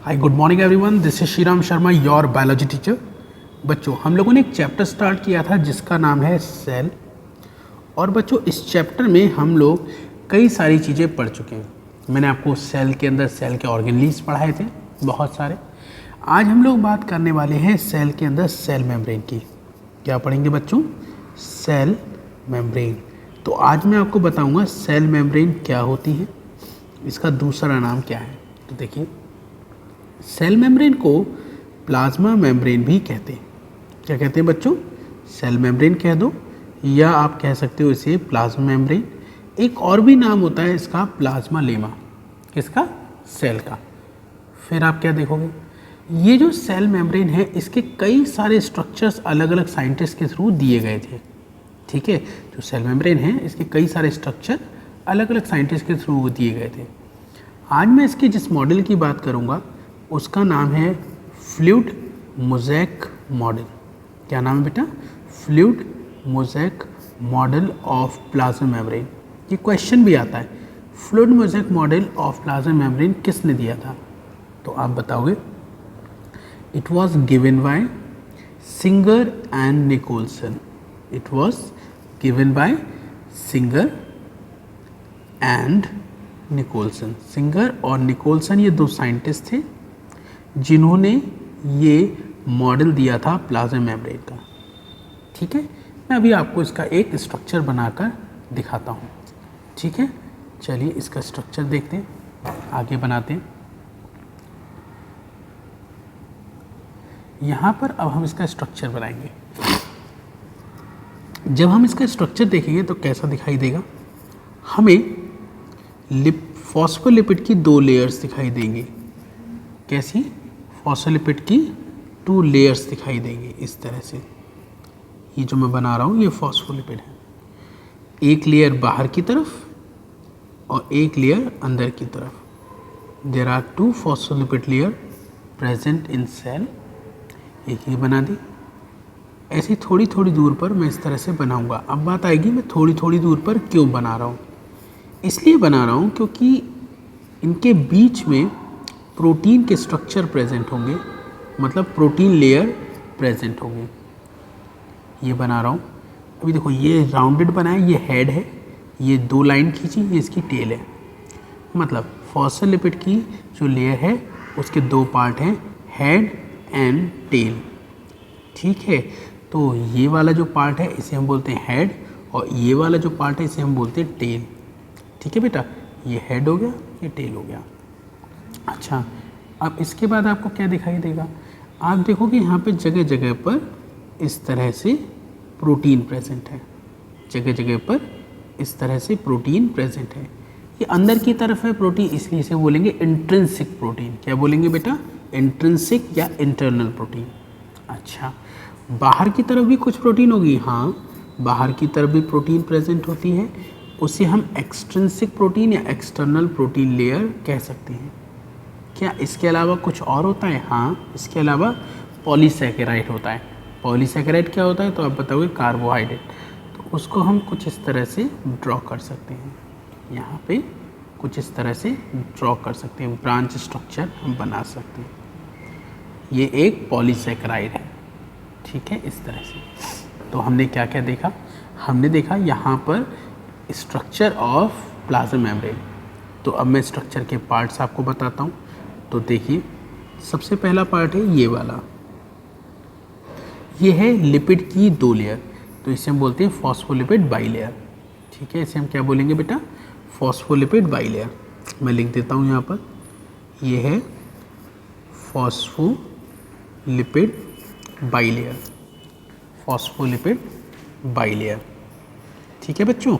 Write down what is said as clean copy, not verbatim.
Hi good morning everyone, this is Shriram Sharma, your biology teacher. बच्चों, हम लोगों ने एक चैप्टर स्टार्ट किया था जिसका नाम है सेल। और बच्चों, इस चैप्टर में हम लोग कई सारी चीज़ें पढ़ चुके हैं। मैंने आपको सेल के अंदर सेल के ऑर्गेनेल्स पढ़ाए थे बहुत सारे। आज हम लोग बात करने वाले हैं सेल के अंदर सेल मेम्ब्रेन की। क्या पढ़ेंगे बच्चों? Cell membrane. तो आज मैं आपको बताऊंगा सेल मेम्ब्रेन क्या होती है, इसका दूसरा नाम क्या है। तो देखिए, सेल मेम्ब्रेन को प्लाज्मा मेम्ब्रेन भी कहते हैं। क्या कहते हैं बच्चों? सेल मेम्ब्रेन कह दो, या आप कह सकते हो इसे प्लाज्मा मेम्ब्रेन। एक और भी नाम होता है इसका, प्लाज्मा लेमा। किसका? सेल का। फिर आप क्या देखोगे, ये जो सेल मेम्ब्रेन है इसके कई सारे स्ट्रक्चर्स अलग अलग साइंटिस्ट के थ्रू दिए गए थे। ठीक है, जो सेल मेम्ब्रेन है इसके कई सारे स्ट्रक्चर अलग अलग साइंटिस्ट के थ्रू दिए गए थे। आज मैं इसके जिस मॉडल की बात करूँगा उसका नाम है फ्लूइड मोज़ेक मॉडल। क्या नाम है बेटा? Fluid mosaic model of plasma membrane. ये क्वेश्चन भी आता है, fluid mosaic model of plasma membrane किसने दिया था? तो आप बताओगे, it was given by Singer and Nicolson. It was given by Singer and Nicolson. Singer और निकोलसन ये दो साइंटिस्ट थे जिन्होंने ये मॉडल दिया था प्लाज्मा मेम्ब्रेन का। ठीक है, मैं अभी आपको इसका एक स्ट्रक्चर बनाकर दिखाता हूँ। ठीक है, चलिए इसका स्ट्रक्चर देखते हैं, आगे बनाते हैं। यहाँ पर अब हम इसका स्ट्रक्चर बनाएंगे। जब हम इसका स्ट्रक्चर देखेंगे तो कैसा दिखाई देगा? हमें फॉस्फोलिपिड की दो लेयर्स दिखाई देंगी। कैसी? फॉस्फोलिपिड की 2 लेयर्स दिखाई देंगी इस तरह से। ये जो मैं बना रहा हूँ ये फॉस्फोलिपिड है। एक लेयर बाहर की तरफ और एक लेयर अंदर की तरफ। There are 2 phospholipid layer present in cell. एक ये बना दी। ऐसे थोड़ी थोड़ी दूर पर मैं इस तरह से बनाऊंगा। अब बात आएगी मैं थोड़ी थोड़ी दूर पर क्यों बना रहा हूँ। इसलिए बना रहा हूँ क्योंकि इनके बीच में प्रोटीन के स्ट्रक्चर प्रेजेंट होंगे, मतलब प्रोटीन लेयर प्रेजेंट होंगे। ये बना रहा हूँ। अभी देखो, ये राउंडेड बना है, ये हेड है, ये 2 लाइन खींची, ये इसकी टेल है। मतलब फॉस्फोलिपिड की जो लेयर है उसके 2 पार्ट हैं, हेड एंड टेल। ठीक है, तो ये वाला जो पार्ट है इसे हम बोलते हैं हेड, और ये वाला जो पार्ट है इसे हम बोलते हैं टेल। ठीक है बेटा, ये हेड हो गया, ये टेल हो गया। अच्छा, अब इसके बाद आपको क्या दिखाई देगा? आप देखोगे यहाँ पे जगह जगह पर इस तरह से प्रोटीन प्रेजेंट है। जगह जगह पर इस तरह से प्रोटीन प्रेजेंट है। ये अंदर की तरफ है प्रोटीन, इसलिए इसे बोलेंगे इंट्रिंसिक प्रोटीन। क्या बोलेंगे बेटा? इंट्रिंसिक या इंटरनल प्रोटीन। अच्छा, बाहर की तरफ भी कुछ प्रोटीन होगी। हाँ, बाहर की तरफ भी प्रोटीन प्रेजेंट होती है, उसे हम एक्सट्रिंसिक प्रोटीन या एक्सटर्नल प्रोटीन लेयर कह सकते हैं। क्या इसके अलावा कुछ और होता है? हाँ, इसके अलावा पॉलीसैकेराइड होता है। पॉलीसैकेराइड क्या होता है? तो आप बताओगे कार्बोहाइड्रेट। तो उसको हम कुछ इस तरह से ड्रॉ कर सकते हैं। यहाँ पे कुछ इस तरह से ड्रॉ कर सकते हैं, ब्रांच स्ट्रक्चर हम बना सकते हैं। ये एक पॉलीसैकेराइड है। ठीक है, इस तरह से। तो हमने क्या क्या देखा? हमने देखा यहाँ पर स्ट्रक्चर ऑफ प्लाज्मा मेम्ब्रेन। तो अब मैं स्ट्रक्चर के पार्ट्स आपको बताता हूँ। तो देखिए, सबसे पहला पार्ट है ये वाला। ये है लिपिड की 2 लेयर, तो इसे हम बोलते हैं फॉस्फोलिपिड बाइलेयर। ठीक है, इसे हम क्या बोलेंगे बेटा? Phospholipid bilayer. मैं लिख देता हूँ यहाँ पर, ये है फॉस्फोलिपिड बाइलेयर। Phospholipid bilayer. ठीक है बच्चों,